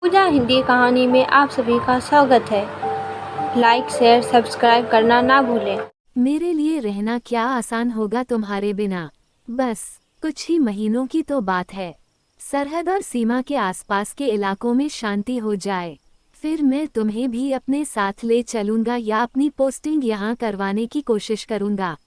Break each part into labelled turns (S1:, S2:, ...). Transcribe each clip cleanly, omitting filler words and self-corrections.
S1: पूजा हिंदी कहानी में आप सभी का स्वागत है। लाइक शेयर सब्सक्राइब करना ना भूलें।
S2: मेरे लिए रहना क्या आसान होगा तुम्हारे बिना। बस कुछ ही महीनों की तो बात है, सरहद और सीमा के आसपास के इलाकों में शांति हो जाए, फिर मैं तुम्हें भी अपने साथ ले चलूंगा या अपनी पोस्टिंग यहाँ करवाने की कोशिश करूंगा।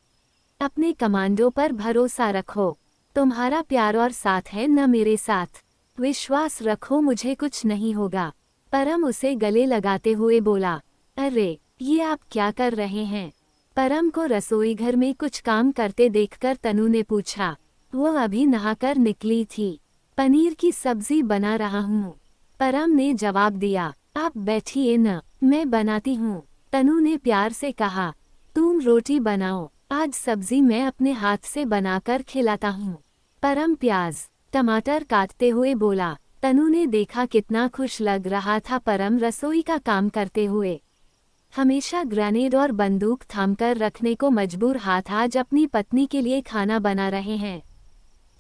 S2: अपने कमांडो पर भरोसा रखो, तुम्हारा प्यार और साथ है न मेरे साथ। विश्वास रखो, मुझे कुछ नहीं होगा। परम उसे गले लगाते हुए बोला। अरे ये आप क्या कर रहे हैं? परम को रसोई घर में कुछ काम करते देखकर तनु ने पूछा। वो अभी नहाकर निकली थी। पनीर की सब्जी बना रहा हूँ, परम ने जवाब दिया। आप बैठिए न, मैं बनाती हूँ, तनु ने प्यार से कहा। तुम रोटी बनाओ, आज सब्जी मैं अपने हाथ से बनाकर खिलाता हूँ। परम प्याज टमाटर काटते हुए बोला। तनु ने देखा कितना खुश लग रहा था परम रसोई का काम करते हुए। हमेशा ग्रेनेड और बंदूक थामकर रखने को मजबूर हाथ आज अपनी पत्नी के लिए खाना बना रहे हैं।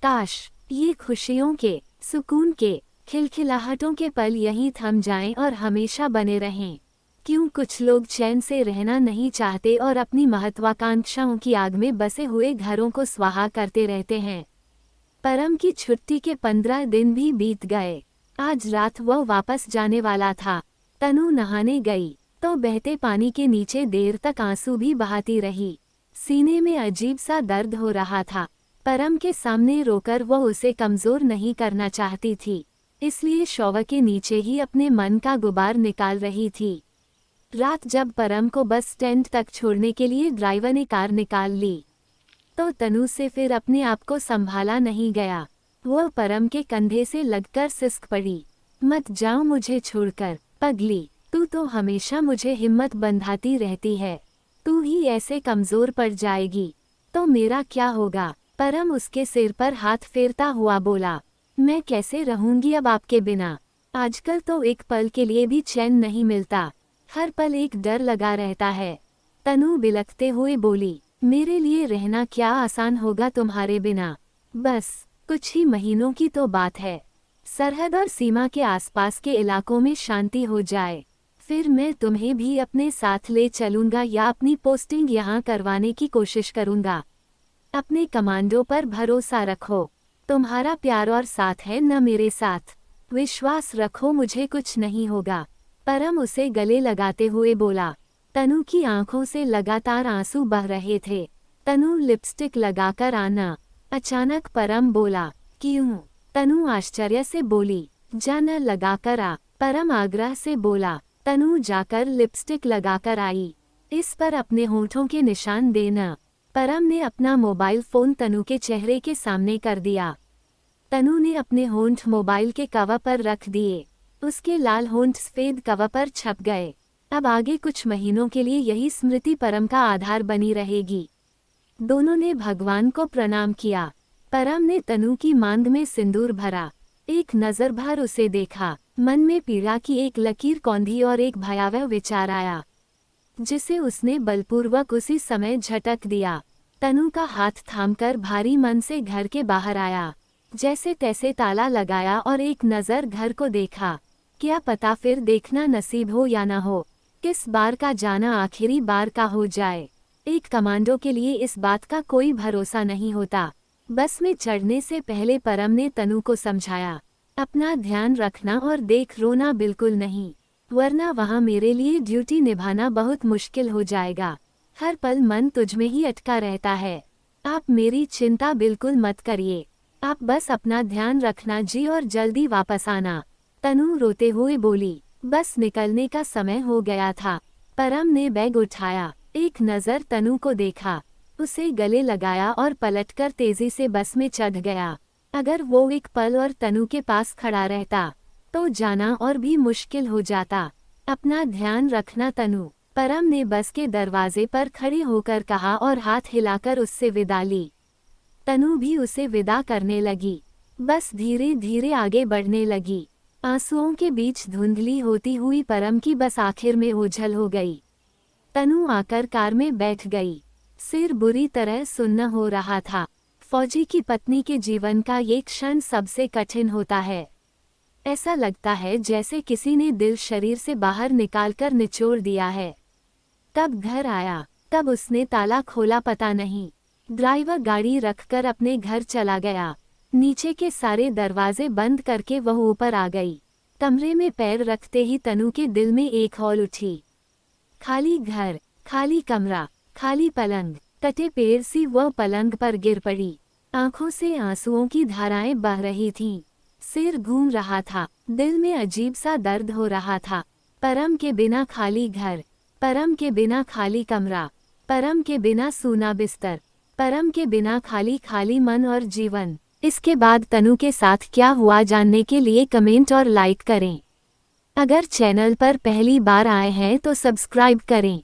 S2: काश ये खुशियों के, सुकून के, खिलखिलाहटों के पल यहीं थम जाएं और हमेशा बने रहें। क्यों कुछ लोग चैन से रहना नहीं चाहते और अपनी महत्वाकांक्षाओं की आग में बसे हुए घरों को स्वाहा करते रहते हैं। परम की छुट्टी के 15 दिन भी बीत गए। आज रात वह वापस जाने वाला था। तनु नहाने गई तो बहते पानी के नीचे देर तक आंसू भी बहाती रही। सीने में अजीब सा दर्द हो रहा था। परम के सामने रोकर वह उसे कमजोर नहीं करना चाहती थी, इसलिए शॉवर के नीचे ही अपने मन का गुबार निकाल रही थी। रात जब परम को बस स्टैंड तक छोड़ने के लिए ड्राइवर ने कार निकाल ली तो तनु से फिर अपने आप को संभाला नहीं गया। वह परम के कंधे से लगकर सिसक पड़ी। मत जाओ मुझे छोड़कर, पगली, तू तो हमेशा मुझे हिम्मत बंधाती रहती है। तू ही ऐसे कमजोर पड़ जाएगी तो मेरा क्या होगा? परम उसके सिर पर हाथ फेरता हुआ बोला। मैं कैसे रहूंगी अब आपके बिना? आजकल तो एक पल के लिए भी चैन नहीं मिलता, हर पल एक डर लगा रहता है। तनु बिलखते हुए बोली। मेरे लिए रहना क्या आसान होगा तुम्हारे बिना। बस कुछ ही महीनों की तो बात है, सरहद और सीमा के आसपास के इलाकों में शांति हो जाए, फिर मैं तुम्हें भी अपने साथ ले चलूंगा या अपनी पोस्टिंग यहाँ करवाने की कोशिश करूंगा। अपने कमांडो पर भरोसा रखो, तुम्हारा प्यार और साथ है न मेरे साथ। विश्वास रखो, मुझे कुछ नहीं होगा। परम उसे गले लगाते हुए बोला। तनु की आंखों से लगातार आंसू बह रहे थे। तनु लिपस्टिक लगाकर आना। अचानक परम बोला। क्यों? तनु आश्चर्य से बोली। जाना लगाकर आ, परम आग्रह से बोला। तनु जाकर लिपस्टिक लगाकर आई। इस पर अपने होंठों के निशान देना। परम ने अपना मोबाइल फोन तनु के चेहरे के सामने कर दिया। तनु ने अपने होंठ मोबाइल के कवर पर रख दिए। उसके लाल होंठ सफेद कवर पर छप गए। अब आगे कुछ महीनों के लिए यही स्मृति परम का आधार बनी रहेगी। दोनों ने भगवान को प्रणाम किया। परम ने तनु की मांग में सिंदूर भरा। एक नजर भर उसे देखा। मन में पीड़ा की एक लकीर कौंधी और एक भयावह विचार आया, जिसे उसने बलपूर्वक उसी समय झटक दिया। तनु का हाथ थामकर भारी मन से घर के बाहर आया। जैसे तैसे ताला लगाया और एक नजर घर को देखा। क्या पता फिर देखना नसीब हो या न हो, किस बार का जाना आखिरी बार का हो जाए। एक कमांडो के लिए इस बात का कोई भरोसा नहीं होता। बस में चढ़ने से पहले परम ने तनु को समझाया, अपना ध्यान रखना और देख रोना बिल्कुल नहीं, वरना वहाँ मेरे लिए ड्यूटी निभाना बहुत मुश्किल हो जाएगा। हर पल मन तुझ में ही अटका रहता है। आप मेरी चिंता बिल्कुल मत करिए, आप बस अपना ध्यान रखना जी और जल्दी वापस आना। तनु रोते हुए बोली। बस निकलने का समय हो गया था। परम ने बैग उठाया, एक नज़र तनु को देखा, उसे गले लगाया और पलटकर तेजी से बस में चढ़ गया। अगर वो एक पल और तनु के पास खड़ा रहता तो जाना और भी मुश्किल हो जाता। अपना ध्यान रखना तनु, परम ने बस के दरवाजे पर खड़े होकर कहा और हाथ हिलाकर उससे विदा ली। तनु भी उसे विदा करने लगी। बस धीरे धीरे आगे बढ़ने लगी। आंसुओं के बीच धुंधली होती हुई परम की बस आखिर में ओझल हो गई। तनु आकर कार में बैठ गई। सिर बुरी तरह सुन्न हो रहा था। फौजी की पत्नी के जीवन का ये क्षण सबसे कठिन होता है। ऐसा लगता है जैसे किसी ने दिल शरीर से बाहर निकालकर निचोड़ दिया है। तब घर आया, तब उसने ताला खोला पता नहीं। ड्राइवर गाड़ी रखकर अपने घर चला गया। नीचे के सारे दरवाजे बंद करके वह ऊपर आ गई। कमरे में पैर रखते ही तनु के दिल में एक हौल उठी। खाली घर, खाली कमरा, खाली पलंग। कटे पैर सी वह पलंग पर गिर पड़ी। आंखों से आंसुओं की धाराएं बह रही थीं। सिर घूम रहा था, दिल में अजीब सा दर्द हो रहा था। परम के बिना खाली घर, परम के बिना खाली कमरा, परम के बिना सूना बिस्तर, परम के बिना खाली खाली मन और जीवन। इसके बाद तनु के साथ क्या हुआ जानने के लिए कमेंट और लाइक करें। अगर चैनल पर पहली बार आए हैं तो सब्सक्राइब करें।